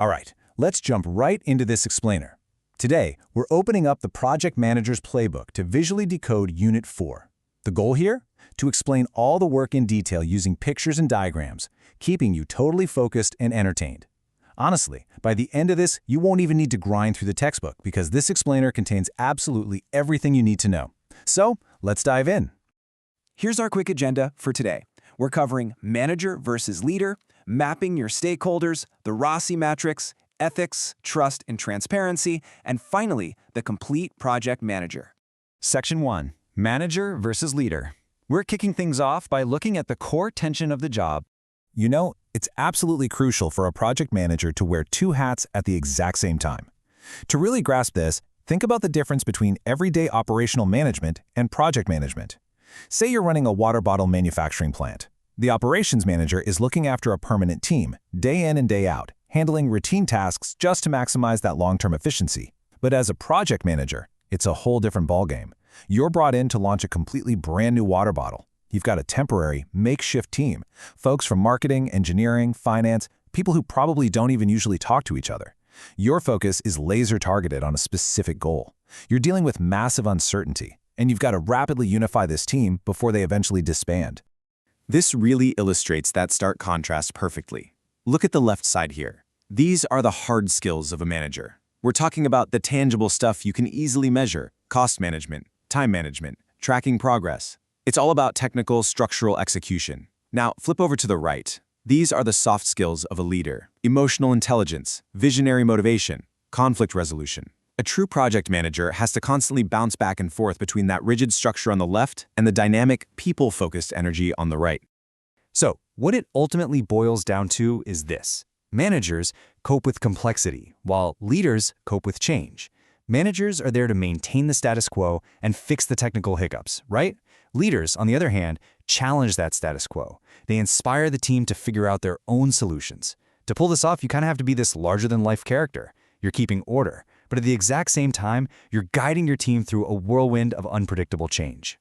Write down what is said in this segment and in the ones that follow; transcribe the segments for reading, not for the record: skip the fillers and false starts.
All right, let's jump right into this explainer. Today, we're opening up the Project Manager's Playbook to visually decode Unit 4. The goal here? To explain all the work in detail using pictures and diagrams, keeping you totally focused and entertained. Honestly, by the end of this, you won't even need to grind through the textbook because this explainer contains absolutely everything you need to know. So, let's dive in. Here's our quick agenda for today. We're covering manager versus leader, mapping your stakeholders, the RACI Matrix, ethics, trust, and transparency, and finally, the complete project manager. Section 1. Manager versus leader. We're kicking things off by looking at the core tension of the job. You know, it's absolutely crucial for a project manager to wear two hats at the exact same time. To really grasp this, think about the difference between everyday operational management and project management. Say you're running a water bottle manufacturing plant. The operations manager is looking after a permanent team, day in and day out, handling routine tasks just to maximize that long-term efficiency. But as a project manager, it's a whole different ballgame. You're brought in to launch a completely brand new water bottle. You've got a temporary, makeshift team, folks from marketing, engineering, finance, people who probably don't even usually talk to each other. Your focus is laser-targeted on a specific goal. You're dealing with massive uncertainty, and you've got to rapidly unify this team before they eventually disband. This really illustrates that stark contrast perfectly. Look at the left side here. These are the hard skills of a manager. We're talking about the tangible stuff you can easily measure: cost management, time management, tracking progress. It's all about technical, structural execution. Now, flip over to the right. These are the soft skills of a leader: emotional intelligence, visionary motivation, conflict resolution. A true project manager has to constantly bounce back and forth between that rigid structure on the left and the dynamic, people-focused energy on the right. So, what it ultimately boils down to is this. Managers cope with complexity, while leaders cope with change. Managers are there to maintain the status quo and fix the technical hiccups, right? Leaders, on the other hand, challenge that status quo. They inspire the team to figure out their own solutions. To pull this off, you kind of have to be this larger-than-life character. You're keeping order, but at the exact same time, you're guiding your team through a whirlwind of unpredictable change.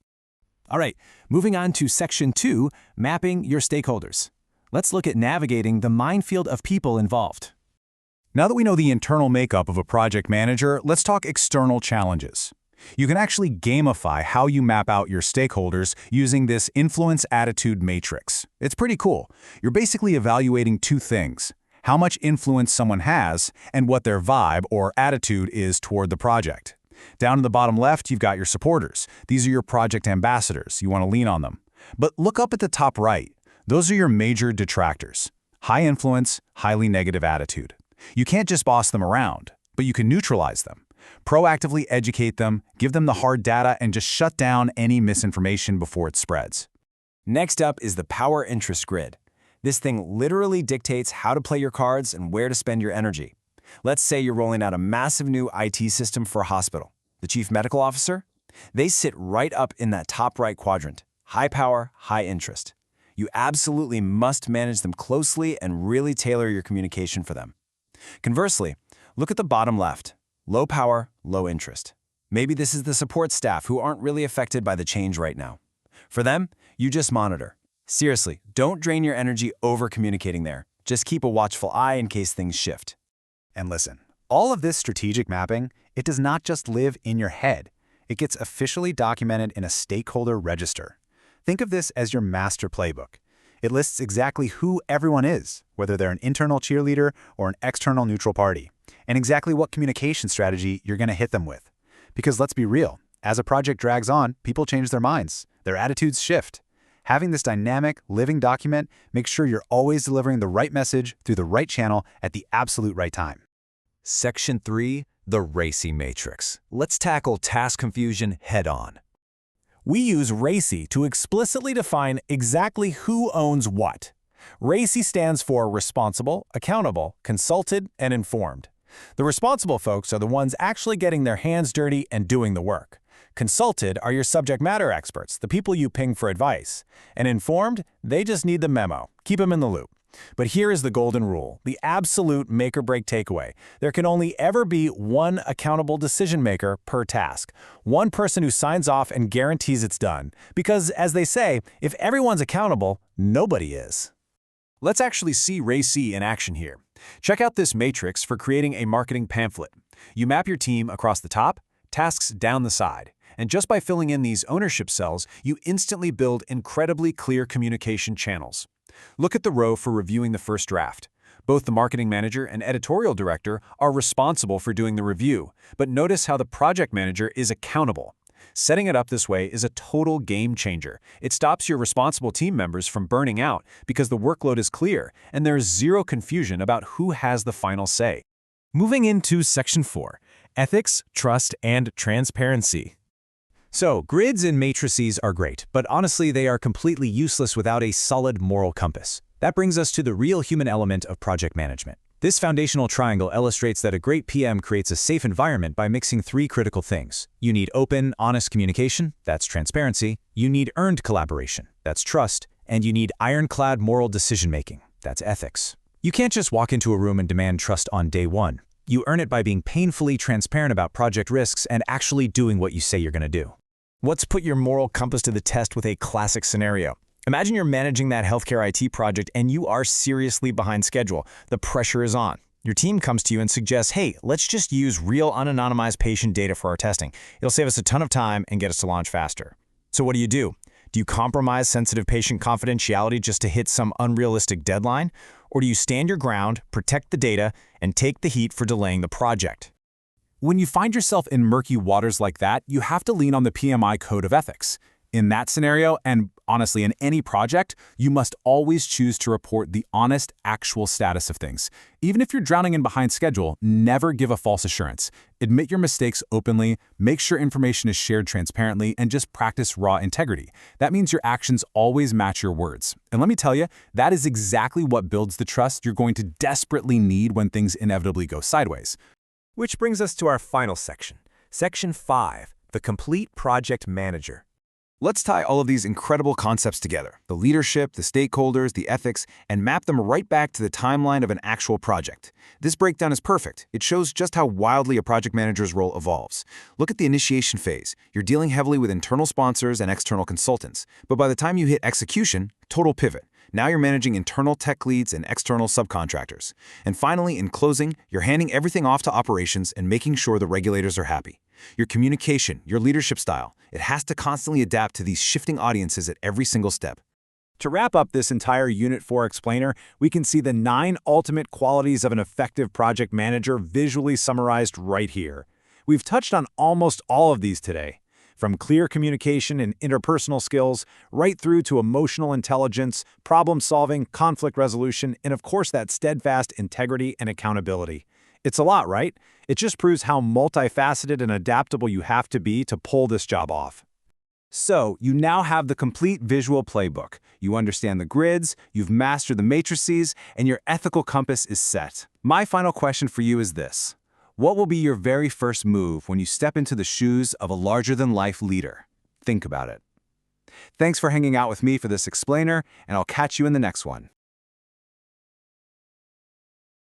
All right, moving on to Section 2, mapping your stakeholders. Let's look at navigating the minefield of people involved. Now that we know the internal makeup of a project manager, let's talk external challenges. You can actually gamify how you map out your stakeholders using this influence attitude matrix. It's pretty cool. You're basically evaluating two things: how much influence someone has and what their vibe or attitude is toward the project. Down in the bottom left, you've got your supporters. These are your project ambassadors. You want to lean on them. But look up at the top right. Those are your major detractors. High influence, highly negative attitude. You can't just boss them around, but you can neutralize them. Proactively educate them, give them the hard data, and just shut down any misinformation before it spreads. Next up is the power interest grid. This thing literally dictates how to play your cards and where to spend your energy. Let's say you're rolling out a massive new IT system for a hospital. The chief medical officer? They sit right up in that top right quadrant. High power, high interest. You absolutely must manage them closely and really tailor your communication for them. Conversely, look at the bottom left. Low power, low interest. Maybe this is the support staff who aren't really affected by the change right now. For them, you just monitor. Seriously, don't drain your energy over-communicating there. Just keep a watchful eye in case things shift. And listen, all of this strategic mapping, it does not just live in your head. It gets officially documented in a stakeholder register. Think of this as your master playbook. It lists exactly who everyone is, whether they're an internal cheerleader or an external neutral party, and exactly what communication strategy you're going to hit them with. Because let's be real, as a project drags on, people change their minds, their attitudes shift. Having this dynamic, living document makes sure you're always delivering the right message through the right channel at the absolute right time. Section 3, the RACI Matrix. Let's tackle task confusion head-on. We use RACI to explicitly define exactly who owns what. RACI stands for responsible, accountable, consulted, and informed. The responsible folks are the ones actually getting their hands dirty and doing the work. Consulted are your subject matter experts, the people you ping for advice. And informed, they just need the memo. Keep them in the loop. But here is the golden rule, the absolute make-or-break takeaway. There can only ever be one accountable decision maker per task. One person who signs off and guarantees it's done. Because, as they say, if everyone's accountable, nobody is. Let's actually see RACI in action here. Check out this matrix for creating a marketing pamphlet. You map your team across the top, tasks down the side, and just by filling in these ownership cells, you instantly build incredibly clear communication channels. Look at the row for reviewing the first draft. Both the marketing manager and editorial director are responsible for doing the review, but notice how the project manager is accountable. Setting it up this way is a total game changer. It stops your responsible team members from burning out because the workload is clear and there is zero confusion about who has the final say. Moving into Section 4, Ethics, Trust, and Transparency. So, grids and matrices are great, but honestly they are completely useless without a solid moral compass. That brings us to the real human element of project management. This foundational triangle illustrates that a great PM creates a safe environment by mixing three critical things. You need open, honest communication, that's transparency. You need earned collaboration, that's trust. And you need ironclad moral decision-making, that's ethics. You can't just walk into a room and demand trust on day one. You earn it by being painfully transparent about project risks and actually doing what you say you're going to do. Let's put your moral compass to the test with a classic scenario. Imagine you're managing that healthcare IT project and you are seriously behind schedule. The pressure is on. Your team comes to you and suggests, hey, let's just use real unanonymized patient data for our testing. It'll save us a ton of time and get us to launch faster. So what do? Do you compromise sensitive patient confidentiality just to hit some unrealistic deadline? Or do you stand your ground, protect the data, and take the heat for delaying the project? When you find yourself in murky waters like that, you have to lean on the PMI code of ethics. In that scenario, and honestly in any project, you must always choose to report the honest, actual status of things. Even if you're drowning in behind schedule, never give a false assurance. Admit your mistakes openly, make sure information is shared transparently, and just practice raw integrity. That means your actions always match your words. And let me tell you, that is exactly what builds the trust you're going to desperately need when things inevitably go sideways. Which brings us to our final section, Section 5, the Complete Project Manager. Let's tie all of these incredible concepts together, the leadership, the stakeholders, the ethics, and map them right back to the timeline of an actual project. This breakdown is perfect. It shows just how wildly a project manager's role evolves. Look at the initiation phase. You're dealing heavily with internal sponsors and external consultants. But by the time you hit execution, total pivot. Now you're managing internal tech leads and external subcontractors. And finally, in closing, you're handing everything off to operations and making sure the regulators are happy. Your communication, your leadership style, it has to constantly adapt to these shifting audiences at every single step. To wrap up this entire Unit 4 explainer, we can see the 9 ultimate qualities of an effective project manager visually summarized right here. We've touched on almost all of these today, from clear communication and interpersonal skills, right through to emotional intelligence, problem-solving, conflict resolution, and of course that steadfast integrity and accountability. It's a lot, right? It just proves how multifaceted and adaptable you have to be to pull this job off. So, you now have the complete visual playbook. You understand the grids, you've mastered the matrices, and your ethical compass is set. My final question for you is this. What will be your very first move when you step into the shoes of a larger-than-life leader? Think about it. Thanks for hanging out with me for this explainer, and I'll catch you in the next one.